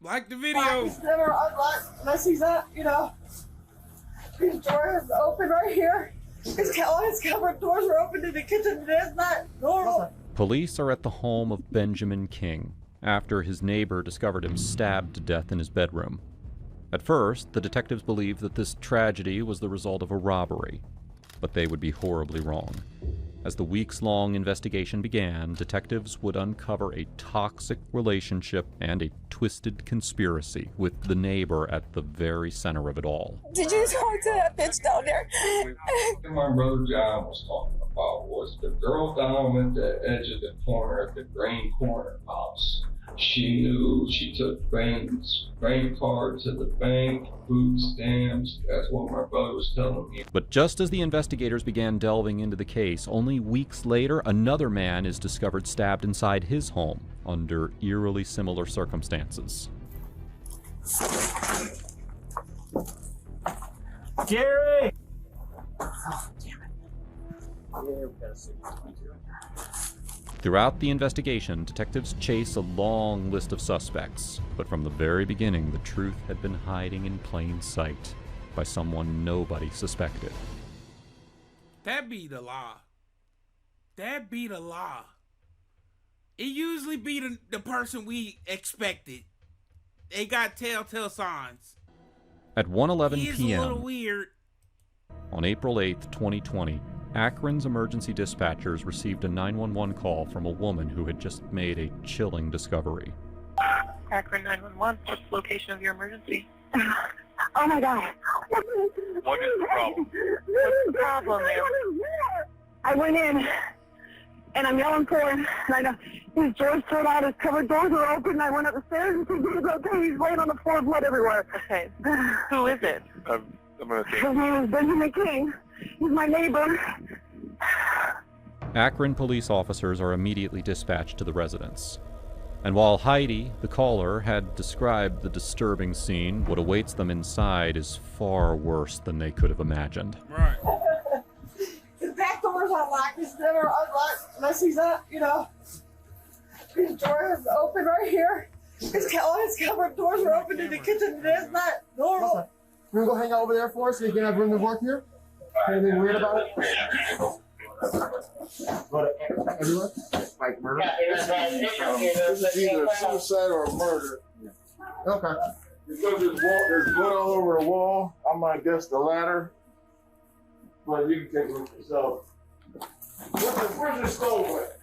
Like the video. He's never unlocked unless he's not, you know. His door is open right here. All his cupboard doors are open in the kitchen. That's not normal. Police are at the home of Benjamin King after his neighbor discovered him stabbed to death in his bedroom. At first, the detectives believed that this tragedy was the result of a robbery, but they would be horribly wrong. As the weeks-long investigation began, detectives would uncover a toxic relationship and a twisted conspiracy, with the neighbor at the very center of it all. Did you talk to that bitch down there? What my brother John was talking about was the girl down at the edge of the corner at the grain corner house. She knew she took grain card to the bank, food stamps. That's what my brother was telling me. But just as the investigators began delving into the case, only weeks later, another man is discovered stabbed inside his home under eerily similar circumstances. Gary! Oh, damn it. Yeah, we gotta see this one too. Throughout the investigation, detectives chase a long list of suspects, but from the very beginning, the truth had been hiding in plain sight by someone nobody suspected. That be the law. That be the law. It usually be the person we expected. They got telltale signs. At 1:11 He is a little p.m. weird. on April 8, 2020, Akron's emergency dispatchers received a 911 call from a woman who had just made a chilling discovery. Akron 911, what's the location of your emergency? Oh my God. What is the problem? What's the problem, ma'am? I went in and I'm yelling for him, and I know his drawers thrown out, his cupboard doors are open, and I went up the stairs and he was okay. He's laying on the floor, blood everywhere. Okay, who is it? His name is Benjamin King. He's my neighbor. Akron police officers are immediately dispatched to the residence. And while Heidi, the caller, had described the disturbing scene, what awaits them inside is far worse than they could have imagined. Right. His back door's unlocked. He's never unlocked unless he's not, you know. His door is open right here. All his cupboard doors are open in the kitchen. That's not normal. You wanna go hang out over there for us so you can have room to work here? Anything weird about it? What, everywhere? Like murder? This is either suicide or murder. Okay. Because there's blood all over the wall, I might guess the ladder. But you can take a look yourself. Where's the stove at?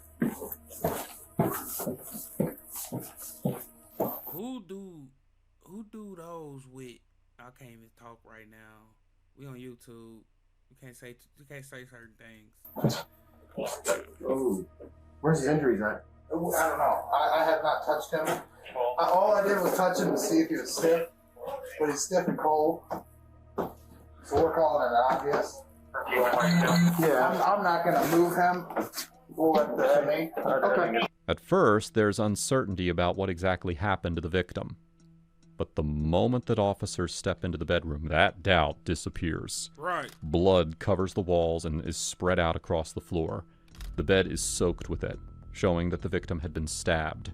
Who do those with? I can't even talk right now. We on YouTube. You can't say certain things. Oh. Where's his injuries at? I don't know. I have not touched him. All I did was touch him to see if he was stiff, but he's stiff and cold. So we're calling it obvious. Yeah, I'm not going to move him. We'll let the inmate. Okay. At first, there's uncertainty about what exactly happened to the victim. But the moment that officers step into the bedroom, that doubt disappears. Right. Blood covers the walls and is spread out across the floor. The bed is soaked with it, showing that the victim had been stabbed.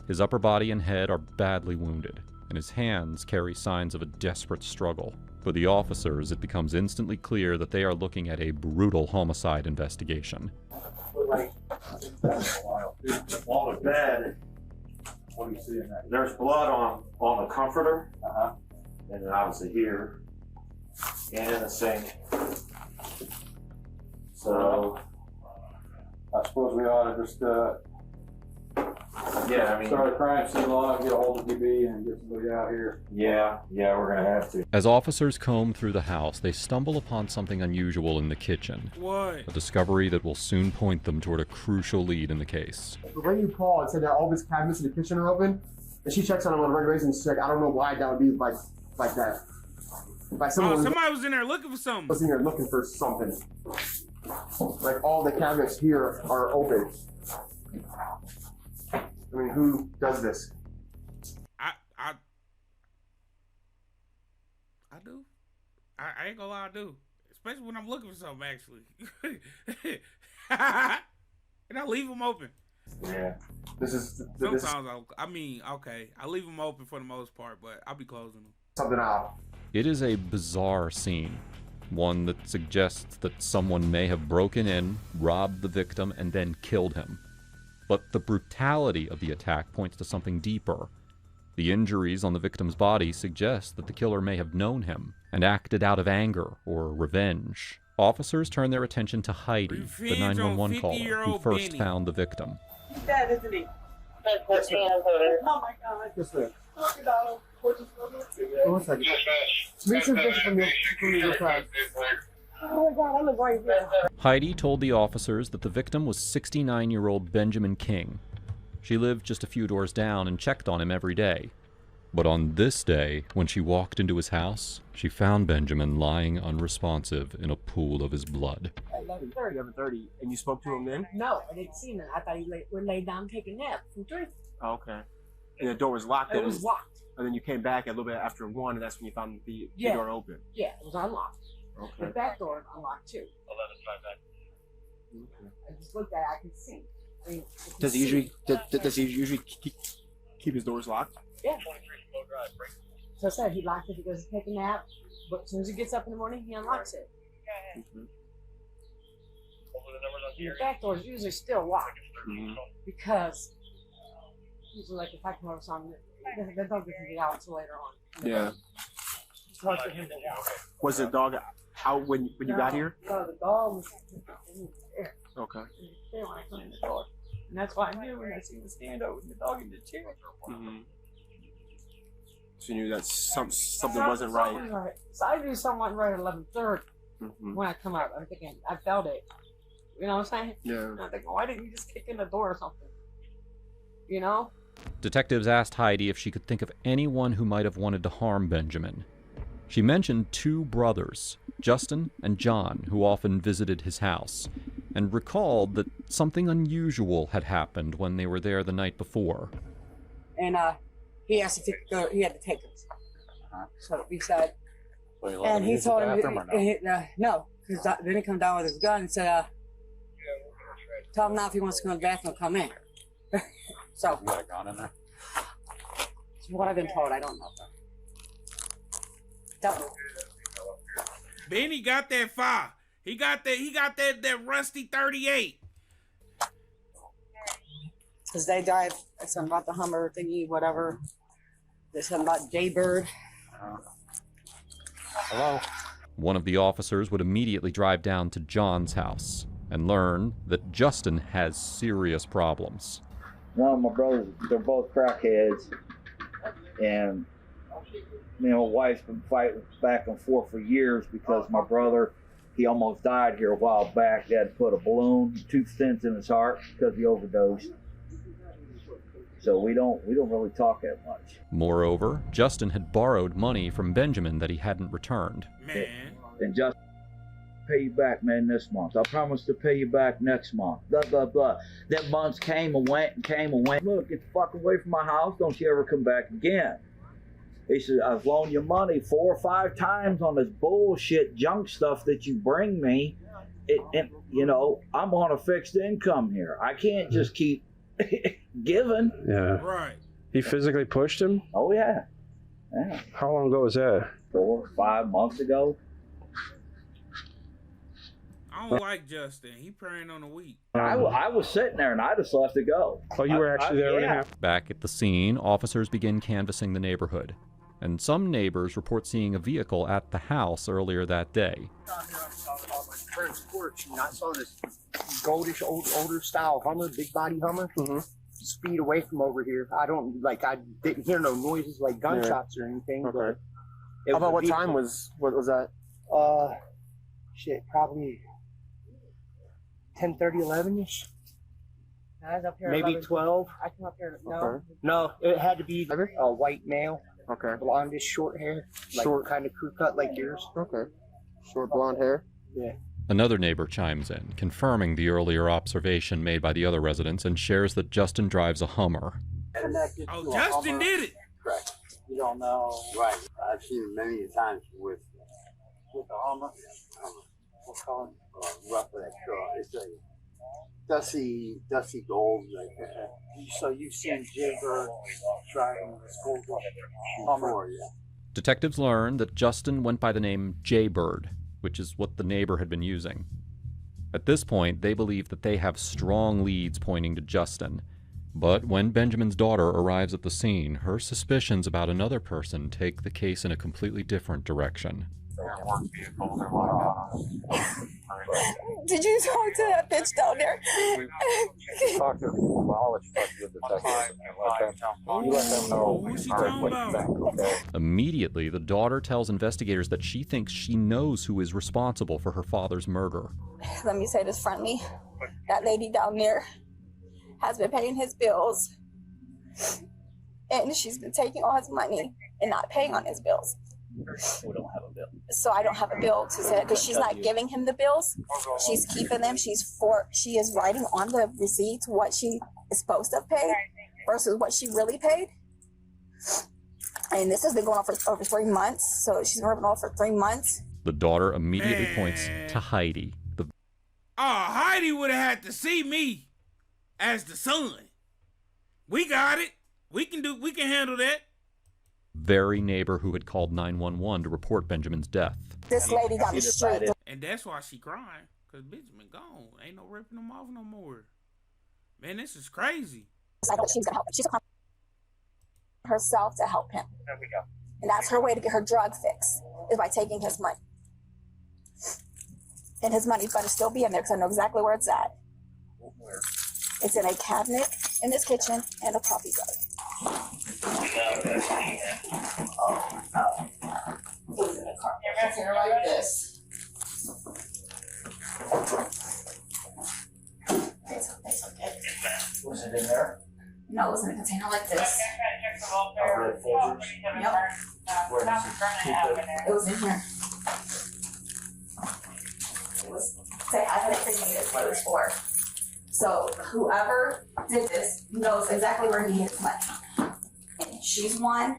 His upper body and head are badly wounded, and his hands carry signs of a desperate struggle. For the officers, it becomes instantly clear that they are looking at a brutal homicide investigation. On the bed, what do you see in that? There's blood on the comforter, and then obviously here, and in the sink. So, I suppose we ought to just yeah, I mean, start a crime scene log, get a hold of DB and get somebody out here. yeah, we're gonna have to. As officers comb through the house, they stumble upon something unusual in the kitchen. What? A discovery that will soon point them toward a crucial lead in the case. When you call and said that all of his cabinets in the kitchen are open, and she checks on him on a regular basis, and she's like, I don't know why that would be like that. Like someone Somebody was in there looking for something. was in there looking for something. Like all the cabinets here are open. I mean, who does this? I do. I ain't gonna lie, I do. Especially when I'm looking for something, actually. And I leave them open. Yeah. This is Sometimes okay, I leave them open for the most part, but I'll be closing them. something out. It is a bizarre scene, one that suggests that someone may have broken in, robbed the victim, and then killed him. But the brutality of the attack points to something deeper. The injuries on the victim's body suggest that the killer may have known him and acted out of anger or revenge. Officers turn their attention to Heidi, the 911 caller who first found the victim. He's dead, isn't he? Oh my God. Yes, sir. Crocodile. One second. Recent vision from your class. Oh my God, I live right here. Heidi told the officers that the victim was 69-year-old Benjamin King. She lived just a few doors down and checked on him every day. But on this day, when she walked into his house, she found Benjamin lying unresponsive in a pool of his blood. 11:30, and you spoke to him then? No, I didn't see him. I thought he laid down taking a nap from 3. Oh, okay. And the door was locked. It was locked. And then you came back a little bit after 1, and that's when you found the door open. Yeah, it was unlocked. Okay. The back door was unlocked too. 11:05. Okay. I just looked at it. I could see. I mean, Does he usually keep his doors locked? Yeah. So I said he locked it. He goes to take a nap, but as soon as he gets up in the morning, he unlocks it. Mm-hmm. The back door is usually still locked Mm-hmm. because usually, like if I come over something, the dog doesn't get out until later on. Yeah. It's hard for him to get out. Was the dog out when you got here? No, the dog was there. Okay. There when I come in the door. And that's why I knew when I seen the stand over the dog in the chair. Mm-hmm. So you knew that something wasn't right. So I knew something wasn't right at 11:30 Mm-hmm. when I come out. I'm thinking, I felt it. You know what I'm saying? Yeah. And I'm thinking, why didn't you just kick in the door or something? You know? Detectives asked Heidi if she could think of anyone who might have wanted to harm Benjamin. She mentioned 2 brothers, Justin and John, who often visited his house, and recalled that something unusual had happened when they were there the night before. And he asked if he had to take us. So we said, and he told him, no, because then he come down with his gun and said, tell him now if he wants to go in the bathroom, come in. So, you got a gun in there? That's what I've been told. I don't know. Benny got that fire. He got that rusty 38. Because they died. Something about the Hummer thingy, whatever. There's something about Jaybird. Hello? One of the officers would immediately drive down to John's house and learn that Justin has serious problems. One of my brothers, they're both crackheads, and me and my wife's been fighting back and forth for years because my brother, he almost died here a while back. They had to put a balloon, 2 stents in his heart because he overdosed. So we don't really talk that much. Moreover, Justin had borrowed money from Benjamin that he hadn't returned. Man. And Justin, pay you back, man, this month. I promise to pay you back next month. Blah, blah, blah. That months came and went and came and went. Look, get the fuck away from my house. Don't you ever come back again. He said, I've loaned you money 4 or 5 times on this bullshit junk stuff that you bring me. And, you know, I'm on a fixed income here. I can't just keep giving. Yeah. Right. He physically pushed him? Oh, yeah. Yeah. How long ago was that? 4 or 5 months ago. I don't like Justin. He preying on the weak. I was sitting there and I just left it go. Oh, you were actually there when it happened? Back at the scene, officers begin canvassing the neighborhood, and some neighbors report seeing a vehicle at the house earlier that day. On my friend's porch, and I saw this goldish, older style Hummer, big body Hummer, speed away from over here. I didn't hear no noises like gunshots or anything. Okay. But How about what time was that? Probably 10:30, 11ish. I was up here Maybe 11. 12. I come up here. No, it had to be a white male. Okay. Blondish, short hair. Short. Kind of crew cut like yours. Okay. Short blonde hair? Yeah. Another neighbor chimes in, confirming the earlier observation made by the other residents, and shares that Justin drives a Hummer. Oh, Justin did it. Correct. You don't know. Right. I've seen him many times with a Hummer. We'll call him roughly that truck. It's a Dusty Gold, like that. So you've seen Jaybird driving this gold before, yeah. Detectives learned that Justin went by the name Jaybird, which is what the neighbor had been using. At this point, they believe that they have strong leads pointing to Justin. But when Benjamin's daughter arrives at the scene, her suspicions about another person take the case in a completely different direction. Did you talk to that bitch down there? We talked to them. I'll let you talk to the detectives and let them know. Who's she talking about? Okay. Immediately, the daughter tells investigators that she thinks she knows who is responsible for her father's murder. Let me say this friendly. That lady down there has been paying his bills. And she's been taking all his money and not paying on his bills. We don't have a bill. So I don't have a bill to say because she's not giving him the bills. She's keeping them. She is writing on the receipts what she is supposed to have paid versus what she really paid. And this has been going on for over 3 months. So she's been ripping off for 3 months. The daughter immediately points to Heidi. Heidi would have had to see me as the son. We got it. We can handle that. Very neighbor who had called 911 to report Benjamin's death. This lady got me straight. And that's why she crying. Because Benjamin gone. Ain't no ripping him off no more. Man, this is crazy. I thought she was going to help him. She's herself to help him. There we go. And that's her way to get her drug fix, is by taking his money. And his money's going to still be in there because I know exactly where it's at. Where? It's in a cabinet in this kitchen and a coffee jug. Oh, no. It was in a car. Container like this. It's okay. Was it in there? No, it was in a container like this. Red folders? Yep. Where does it keep it? It was in here. It was, say, I had it figured what it was for. So whoever did this knows exactly where he hid his money. And she's one.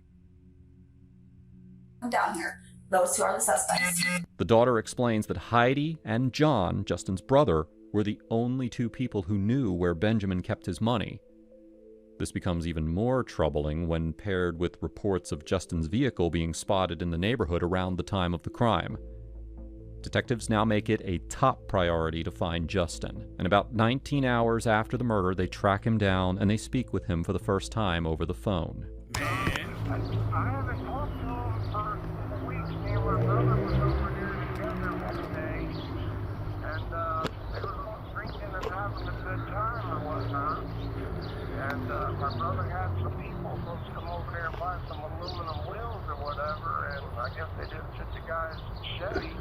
Down here. Those two are the suspects. The daughter explains that Heidi and John, Justin's brother, were the only two people who knew where Benjamin kept his money. This becomes even more troubling when paired with reports of Justin's vehicle being spotted in the neighborhood around the time of the crime. Detectives now make it a top priority to find Justin, and about 19 hours after the murder, they track him down and they speak with him for the first time over the phone. Man. I haven't talked to him for weeks. Me and my brother was over there together one day, and they were all drinking and having a good time or whatnot. And my brother had some people supposed to come over there and buy some aluminum wheels or whatever, and I guess they didn't fit the guy's Chevy.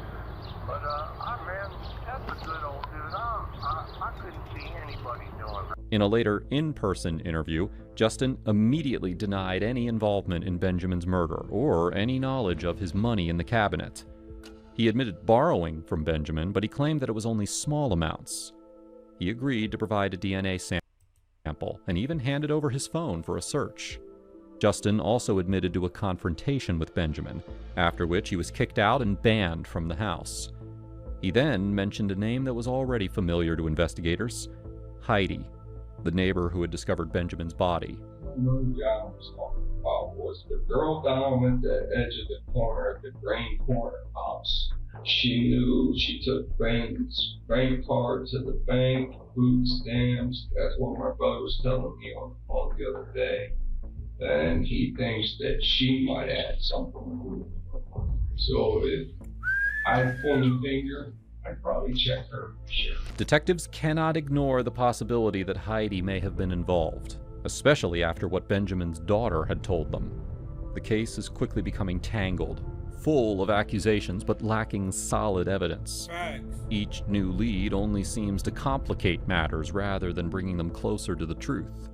But, man, that's a good old dude. I couldn't see anybody doing that. In a later in-person interview, Justin immediately denied any involvement in Benjamin's murder or any knowledge of his money in the cabinet. He admitted borrowing from Benjamin, but he claimed that it was only small amounts. He agreed to provide a DNA sample and even handed over his phone for a search. Justin also admitted to a confrontation with Benjamin, after which he was kicked out and banned from the house. He then mentioned a name that was already familiar to investigators, Heidi, the neighbor who had discovered Benjamin's body. What John was talking about was the girl down at the edge of the corner at the grain corner house. She knew she took Grain's grain card to the bank, food stamps. That's what my brother was telling me on the phone the other day. And he thinks that she might have something to do with it. So if I pulled a finger, I'd probably check her for sure. Detectives cannot ignore the possibility that Heidi may have been involved, especially after what Benjamin's daughter had told them. The case is quickly becoming tangled, full of accusations but lacking solid evidence. Facts. Each new lead only seems to complicate matters rather than bringing them closer to the truth.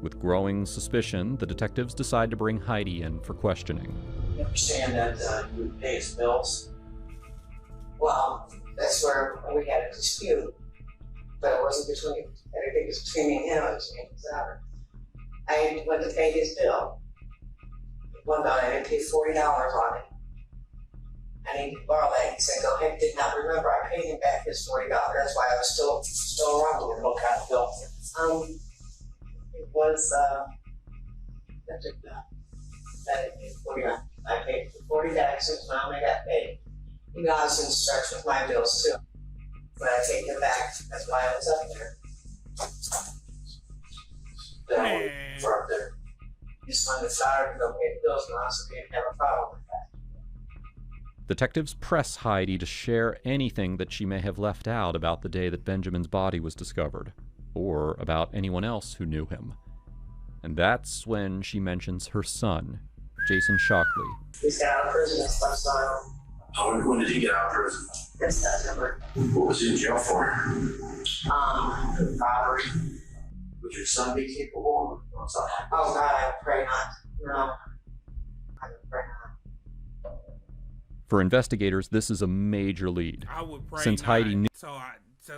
With growing suspicion, the detectives decide to bring Heidi in for questioning. You understand that you would pay his bills? Well, that's where we had a dispute, but it wasn't between, everything was between me and him, it was me and his daughter. I went to pay his bill. One night I paid $40 on it. I need to borrow that. He said, go ahead. Did not remember. I paid him back his $40. That's why I was still around with him. What kind of bill? It was, I took that. I paid $40 since my mom got paid. You know, I was in stretch with my bills too. But I take it back. That's why I was up there. Then we're up there. Just when it's tired to go pay the bills now, so we didn't have a problem with that. Detectives press Heidi to share anything that she may have left out about the day that Benjamin's body was discovered, or about anyone else who knew him. And that's when she mentions her son, Jason Shockley. He's got out of prison this last time. When did he get out of prison? This September. What was he in jail for? Robbery. Would your son be capable of something? Oh God, I pray not. No. I pray not. For investigators, this is a major lead. I would pray since not. Heidi So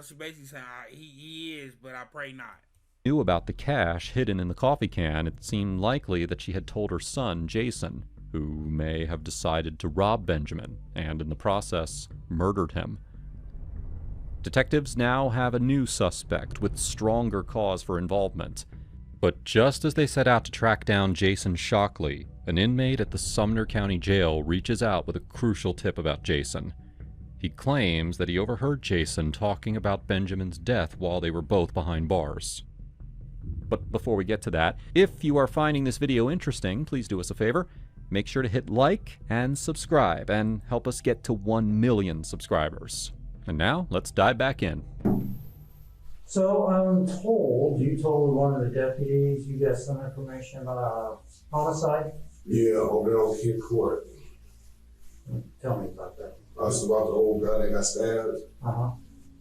she basically said he is, but I pray not. Knew about the cash hidden in the coffee can, it seemed likely that she had told her son, Jason, who may have decided to rob Benjamin and, in the process, murdered him. Detectives now have a new suspect with stronger cause for involvement. But just as they set out to track down Jason Shockley, an inmate at the Sumner County Jail reaches out with a crucial tip about Jason. He claims that he overheard Jason talking about Benjamin's death while they were both behind bars. But before we get to that, if you are finding this video interesting, please do us a favor. Make sure to hit like and subscribe and help us get to 1 million subscribers. And now, let's dive back in. So I'm told, you told one of the deputies you got some information about a homicide? Yeah, over there on King Court. Tell me about that. That's about the old guy that got stabbed. Uh-huh.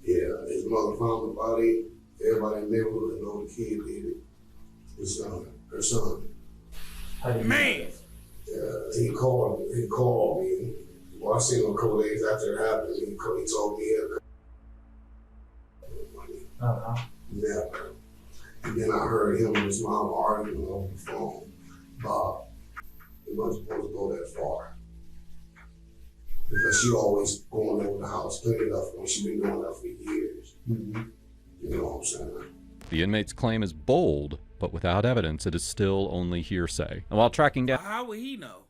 Yeah, his mother found the body. Everybody in the neighborhood know the kid did it. His son, her son. Man! Yeah, he called me. Well, I seen him a couple days after it happened. He told me he had money. Uh-huh. Yeah. And then I heard him and his mom arguing on the phone. Bob, he wasn't supposed to go that far. Because she always going over the house, cleaning up when she been doing that for years. Mm-hmm. You know what I'm saying? The inmate's claim is bold, but without evidence, it is still only hearsay. And while tracking down... How would he know?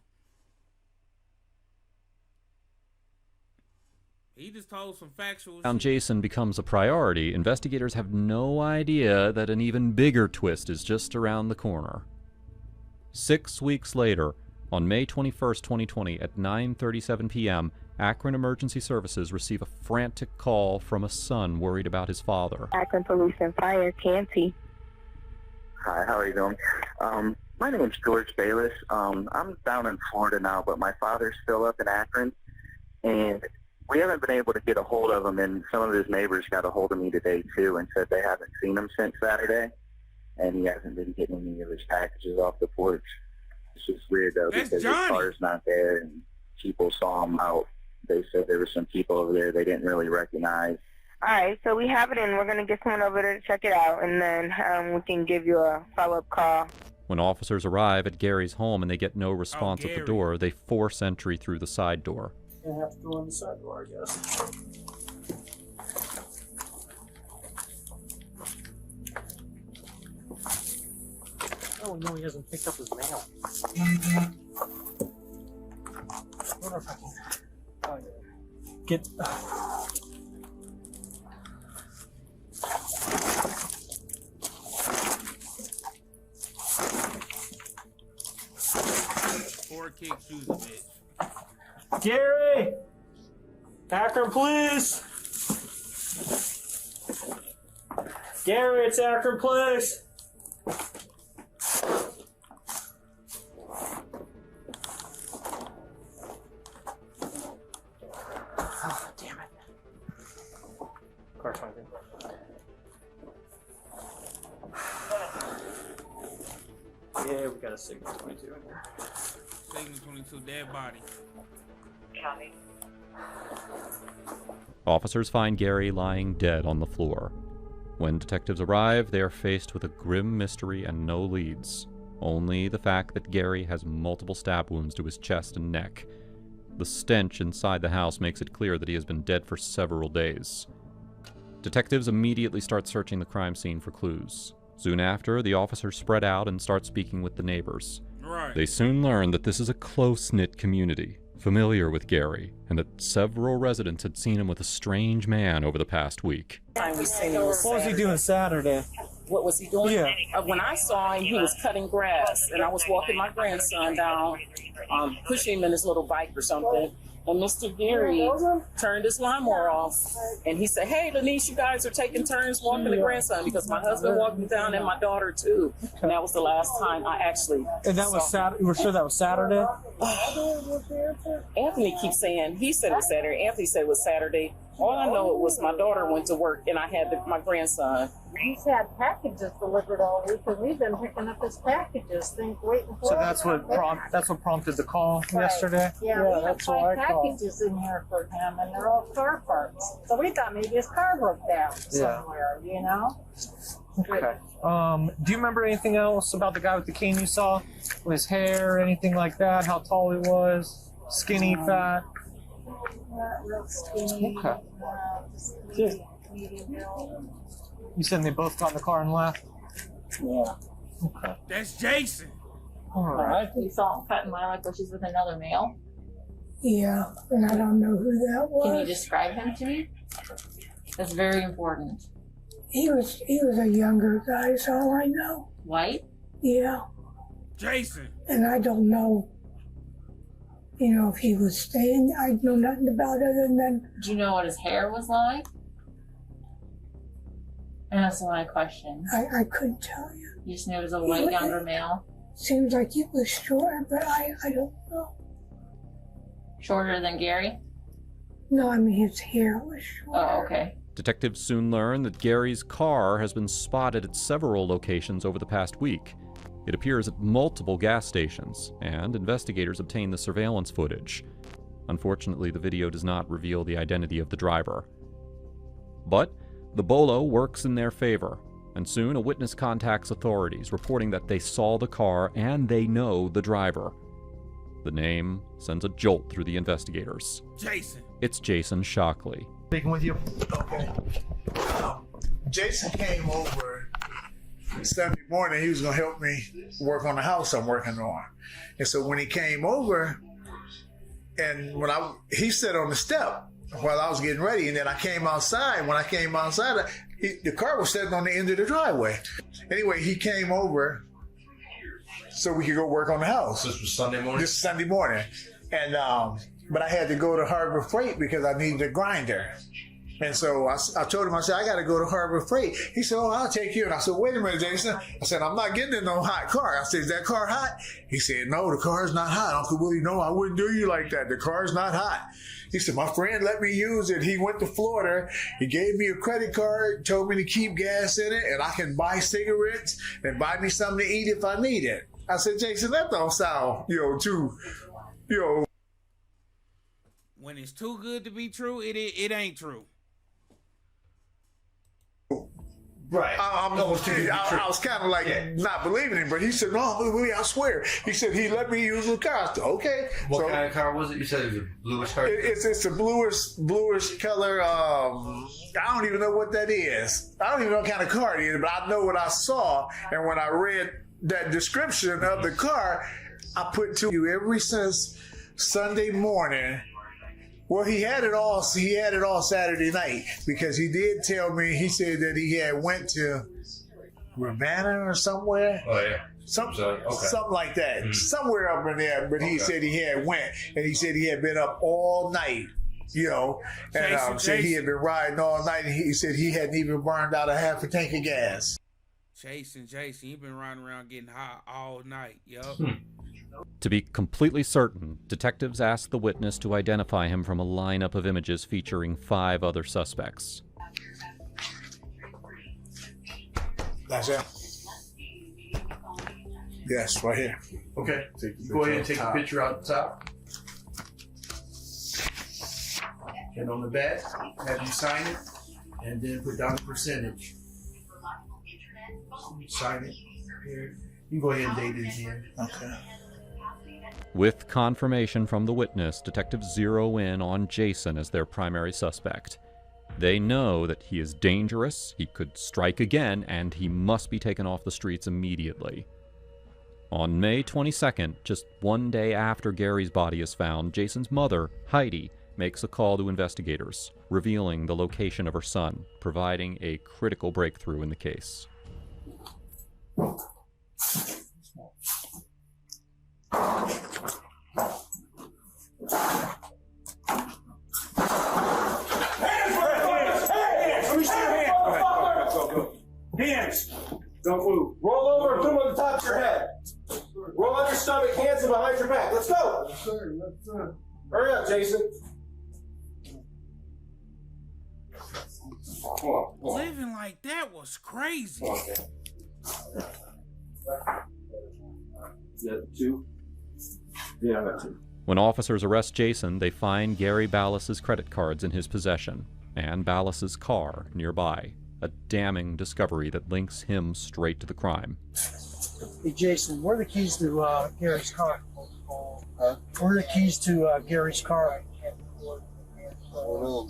He just told some factual shit. Jason becomes a priority, investigators have no idea that an even bigger twist is just around the corner. 6 weeks later, on May 21st, 2020, at 9:37 p.m., Akron Emergency Services receive a frantic call from a son worried about his father. Akron Police and Fire, Canty. Hi, how are you doing? My name's George Bayless. I'm down in Florida now, but my father's still up in Akron, and we haven't been able to get a hold of him, and some of his neighbors got a hold of me today, too, and said they haven't seen him since Saturday, and he hasn't been getting any of his packages off the porch. It's just weird, though, because his car's not there, and people saw him out. They said there were some people over there they didn't really recognize. All right, so we have it in. We're going to get someone over there to check it out, and then we can give you a follow-up call. When officers arrive at Gary's home and they get no response at the door, they force entry through the side door. Gonna have to go in the side door, I guess. Oh no, he hasn't picked up his mail. I wonder if I can get. 4 kicks, shoes a bitch. Gary! Akron Police! Gary, it's Akron Police! Oh, damn it. Car finding. Yeah, we got a Signal 22 in here. Signal 22, dead body. County. Officers find Gary lying dead on the floor. When detectives arrive, they are faced with a grim mystery and no leads. Only the fact that Gary has multiple stab wounds to his chest and neck. The stench inside the house makes it clear that he has been dead for several days. Detectives immediately start searching the crime scene for clues. Soon after, the officers spread out and start speaking with the neighbors. Right. They soon learn that this is a close-knit community, familiar with Gary, and that several residents had seen him with a strange man over the past week. What was he doing Saturday? What was he doing? Yeah. When I saw him, he was cutting grass, and I was walking my grandson down, pushing him in his little bike or something. And Mr. Gary turned his lawnmower off, and he said, "Hey, Lanice, you guys are taking turns walking the grandson," because my husband walked me down and my daughter too. And that was the last time I actually. And that was Saturday. You were sure that was Saturday? Anthony keeps saying he said it was Saturday. Anthony said it was Saturday. All I know it was my daughter went to work and I had my grandson. He's had packages delivered all week, and we've been picking up his packages, waiting for. So that's what prompted the call yesterday. Yeah, that's we why have I called. packages in here for him, and they're all car parts. So we thought maybe his car broke down somewhere, you know. Okay. Do you remember anything else about the guy with the cane you saw? His hair, anything like that? How tall he was? Skinny, fat? Not real skinny. Okay. Just medium build. You said they both got in the car and left? Yeah. Okay. That's Jason. All right. You saw him cutting lilac bushes with another male? Yeah, and I don't know who that was. Can you describe him to me? That's very important. He was a younger guy, is all I know. White? Yeah. Jason. And I don't know, if he was staying. I know nothing about it other than. Do you know what his hair was like? And that's a lot of questions. I couldn't tell you. You just knew it was a white younger male? Seems like he was short, but I don't know. Shorter than Gary? No, I mean his hair was short. Oh, okay. Detectives soon learn that Gary's car has been spotted at several locations over the past week. It appears at multiple gas stations, and investigators obtain the surveillance footage. Unfortunately, the video does not reveal the identity of the driver. But the bolo works in their favor, and soon a witness contacts authorities, reporting that they saw the car and they know the driver. The name sends a jolt through the investigators. Jason. It's Jason Shockley. Speaking with you. Okay. Jason came over Sunday morning. He was going to help me work on the house I'm working on. And so when he came over, and he sat on the step while I was getting ready, and then I came outside. When I came outside, the car was sitting on the end of the driveway. Anyway, he came over so we could go work on the house. This was Sunday morning? This Sunday morning. And, but I had to go to Harbor Freight because I needed a grinder. And so I told him, I said, I got to go to Harbor Freight. He said, oh, I'll take you. And I said, wait a minute, Jason. I said, I'm not getting in no hot car. I said, is that car hot? He said, no, the car's not hot. Uncle Willie, no, I wouldn't do you like that. The car's not hot. He said, my friend let me use it. He went to Florida. He gave me a credit card, told me to keep gas in it, and I can buy cigarettes and buy me something to eat if I need it. I said, Jason, that don't sound, too, When it's too good to be true, it ain't true. Right. I was kind of like not believing him, but he said, no, Willie, I swear. He said he let me use the car. I said, okay. What kind of car was it? You said it was a bluish car? It's a bluish color. I don't even know what that is. I don't even know what kind of car it is, but I know what I saw. And when I read that description of the car, I put to you ever since Sunday morning. Well, he had it all Saturday night because he did tell me, he said that he had went to Ravenna or somewhere. Oh, yeah. Something like that. Mm-hmm. Somewhere up in there. But he said he had went, and he said he had been up all night, and said he had been riding all night, and he said he hadn't even burned out a half a tank of gas. Jason, you've been riding around getting hot all night, yup. To be completely certain, detectives asked the witness to identify him from a lineup of images featuring 5 other suspects. That's it? Yes, right here. Okay. Go ahead and take a picture out the top. And on the back, have you sign it, and then put down the percentage. Sign it here. You can go ahead and date it again. Okay. With confirmation from the witness, detectives zero in on Jason as their primary suspect. They know that he is dangerous, he could strike again, and he must be taken off the streets immediately. On May 22nd, just one day after Gary's body is found, Jason's mother, Heidi, makes a call to investigators, revealing the location of her son, providing a critical breakthrough in the case. Hands! Don't move. Roll over and put them on the top of your head. Roll on your stomach, hands are behind your back. Let's go! Yes, sir. Yes, sir. Hurry up, Jason. Hold on. Living like that was crazy. Yeah, two? Yeah, I got two. When officers arrest Jason, they find Gary Ballas's credit cards in his possession, and Ballas's car nearby. A damning discovery that links him straight to the crime. Hey, Jason, where are the keys to Gary's car? Where are the keys to Gary's car? Hold on,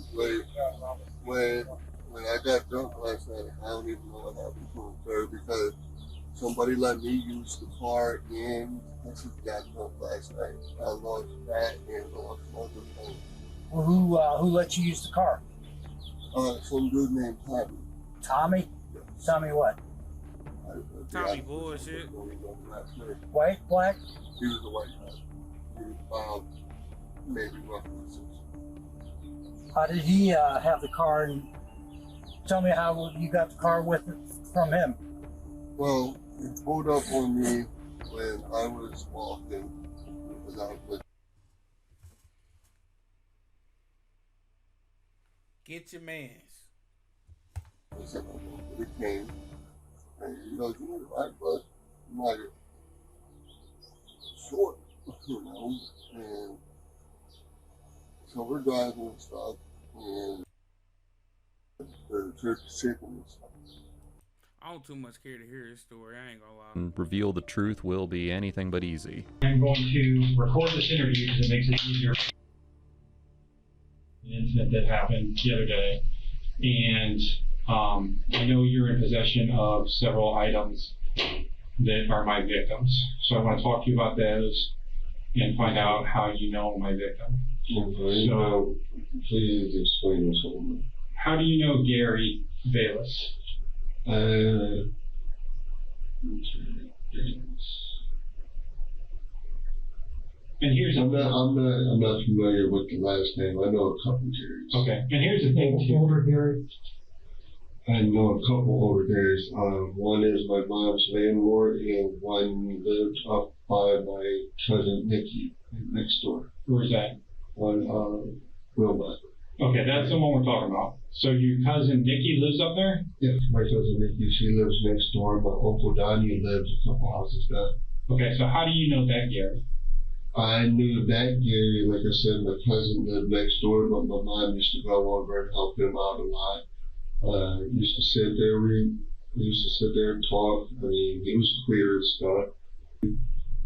when I got drunk last night, I don't even know what happened to him, sir, because somebody let me use the car and I just got drunk last night. I lost that and lost other things. Well, who let you use the car? Some dude named Tommy. Tommy? Tommy what? Tommy bullshit. White, black? He was a white guy. He was about maybe roughly 6. How did he have the car? And tell me how you got the car from him. Well, he pulled up on me when I was walking because I was. Get your mans. I said, he came and he goes, you know, the right bus, I'm like, short, you know, and so we're driving and stuff, and the church is shaking and stuff. I don't too much care to hear his story, I ain't gonna lie. And reveal the truth will be anything but easy. I'm going to record this interview because it makes it easier. An incident that happened the other day, and I know you're in possession of several items that are my victims. So I want to talk to you about those and find out how you know my victim. Okay. So, please explain this to me. How do you know Gary Bayless? And here's I'm not familiar with the last name. I know a couple Garys. Okay. And here's the thing too. Older Gary? I know a couple older Garys. One is my mom's landlord, and one lived up by my cousin Nikki next door. Where's that? On Wilmot. Okay, that's the one we're talking about. So your cousin Nikki lives up there? Yes, my cousin Nikki. She lives next door. My uncle Donnie lives a couple houses down. Okay, so how do you know that Gary? I knew that Gary, like I said, my cousin lived next door, but my mom used to go over and help him out a lot. Used to sit there, we used to sit there and talk. I mean, he was queer and stuff.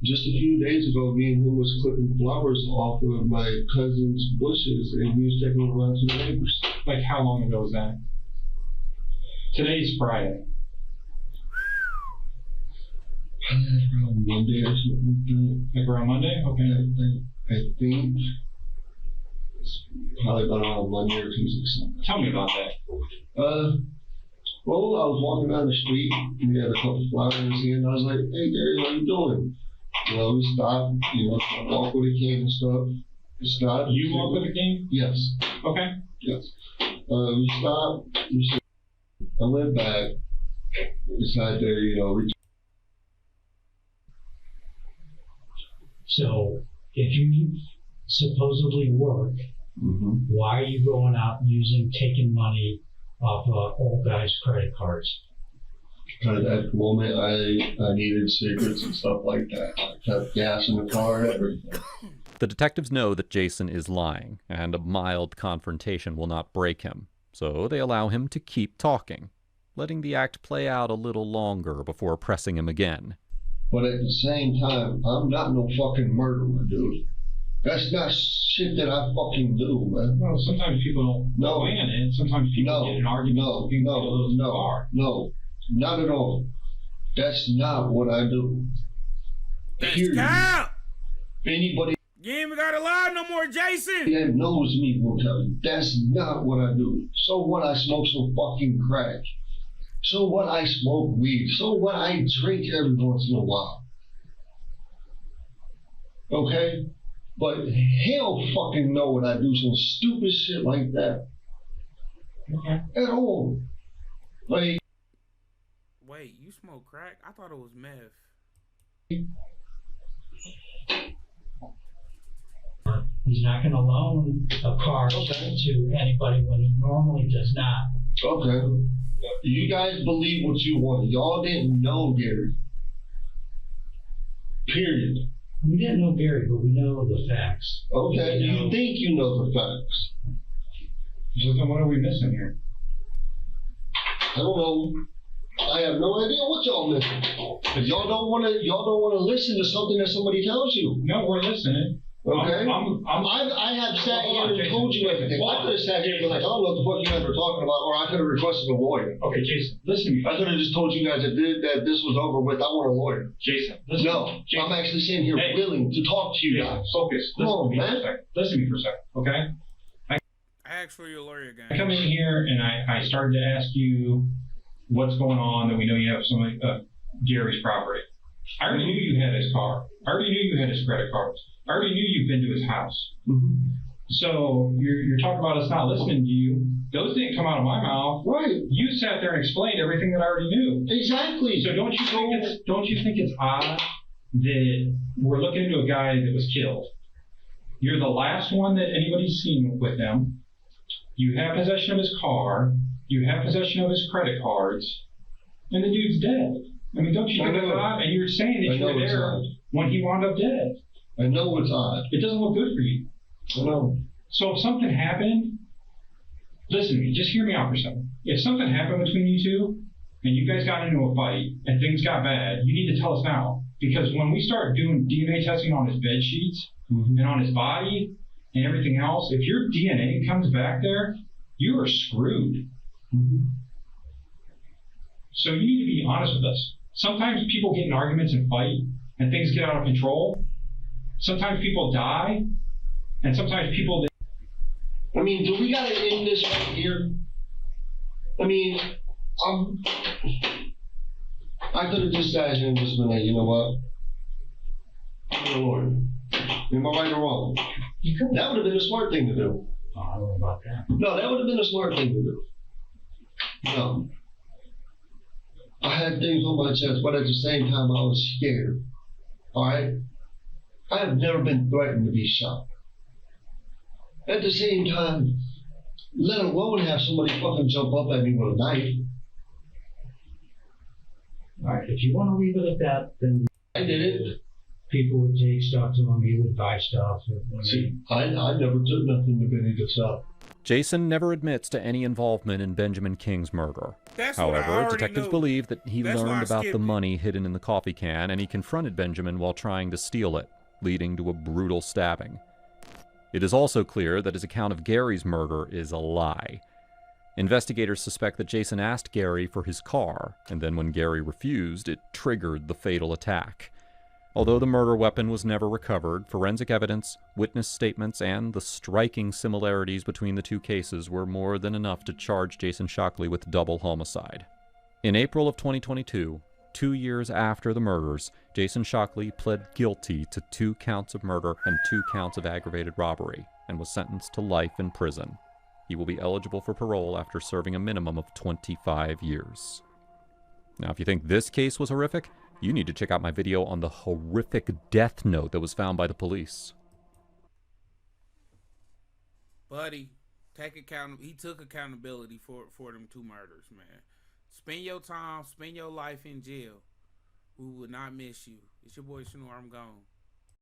Just a few days ago, me and him was clipping flowers off of my cousin's bushes, and he was taking them around to the neighbors. Like, how long ago was that? Today's Friday. Around Monday or something like that. Like around Monday? Okay. I think it's probably about around Monday or Tuesday something. Tell me about that. Well, I was walking down the street and he had a couple flowers in his hand. I was like, hey Gary, what are you doing? You know, we stopped, you know, I walk with a cane and stuff. We stopped. You walk with a cane? Yes. Okay. Yes. We stopped. I went back. We sat there, you know, So, if you supposedly work, why are you going out and taking money off old guys' credit cards? Because at the moment I needed cigarettes and stuff like that. I kept gas in the car and everything. The detectives know that Jason is lying, and a mild confrontation will not break him, so they allow him to keep talking, letting the act play out a little longer before pressing him again. But at the same time, I'm not no fucking murderer, dude. That's not shit that I fucking do, man. Well, sometimes people don't plan it. Sometimes people get in arguments. No, not at all. That's not what I do. Period. Cap! Anybody You ain't even gotta lie no more, Jason. that knows me will tell you that's not what I do. So what? I smoke some fucking crack. So what? I smoke weed. So what? I drink every once in a while. Okay? But hell fucking know what I do some stupid shit like that. Okay. At all. Like, Wait, you smoke crack? I thought it was meth. He's not going to loan a car to anybody when he normally does not. okay. You guys believe what you want. Y'all didn't know Gary. Period. We didn't know Gary, but we know the facts. Okay, We know- you think you know the facts. So then what are we missing here? I don't know. I have no idea what y'all missing. But y'all don't wanna listen to something that somebody tells you. No, we're listening. Okay? I have sat here and told you everything. I could have sat here and been like, I don't know what the fuck you guys were talking about, or I could have requested a lawyer. Okay, Jason, listen to me. I could have just told you guys that this was over with. I want a lawyer. Jason, listen. No, Jason. I'm actually sitting here Hey. willing to talk to you Jason, guys. focus. Come Listen on, to me for a man. second. Listen to me for a second, okay? Ask for your lawyer again. I come in here and I started to ask you what's going on, that we know you have some Gary's property. I already knew you had his car. I already knew you had his credit cards. I already knew you've been to his house. Mm-hmm. So you're talking about us not listening to you. Those didn't come out of my mouth. Right. You sat there and explained everything that I already knew. Exactly. So don't you think it's odd that we're looking into a guy that was killed? You're the last one that anybody's seen with him. You have possession of his car. You have possession of his credit cards. And the dude's dead. I mean, don't you think it's odd? And you're saying that you were there when he wound up dead. I know it's odd. It doesn't look good for you. I know. So if something happened, listen to me, just hear me out for a second. If something happened between you two, and you guys got into a fight, and things got bad, you need to tell us now. Because when we start doing DNA testing on his bed sheets, and on his body, and everything else, if your DNA comes back there, you are screwed. So you need to be honest with us. Sometimes people get in arguments and fight, and things get out of control. Sometimes people die, and sometimes people... I mean, do we gotta end this right here? I mean, I could have just sat here and just been like, you know what? I'm a lawyer. Am I right or wrong? That would have been a smart thing to do. Oh, I don't know about that. No, that would have been a smart thing to do. No. I had things on my chest, but at the same time, I was scared. Alright? I have never been threatened to be shot. At the same time, let alone have somebody fucking jump up at me with a knife. All right, if you want to leave it at that, then I did it. People would take stuff to him, he would buy stuff. See, I never took nothing to any of the stuff. Jason never admits to any involvement in Benjamin King's murder. That's what I However, already detectives knew. believe that he That's why I learned about skipped the it. money hidden in the coffee can, and he confronted Benjamin while trying to steal it, leading to a brutal stabbing. It is also clear that his account of Gary's murder is a lie. Investigators suspect that Jason asked Gary for his car, and then when Gary refused, it triggered the fatal attack. Although the murder weapon was never recovered, forensic evidence, witness statements, and the striking similarities between the two cases were more than enough to charge Jason Shockley with double homicide. In April of 2022, 2 years after the murders, Jason Shockley pled guilty to 2 counts of murder and 2 counts of aggravated robbery, and was sentenced to life in prison. He will be eligible for parole after serving a minimum of 25 years. Now, if you think this case was horrific, you need to check out my video on the horrific death note that was found by the police. Buddy, he took accountability for them 2 murders, man. Spend your time, spend your life in jail. We will not miss you. It's your boy Shanor, I'm gone.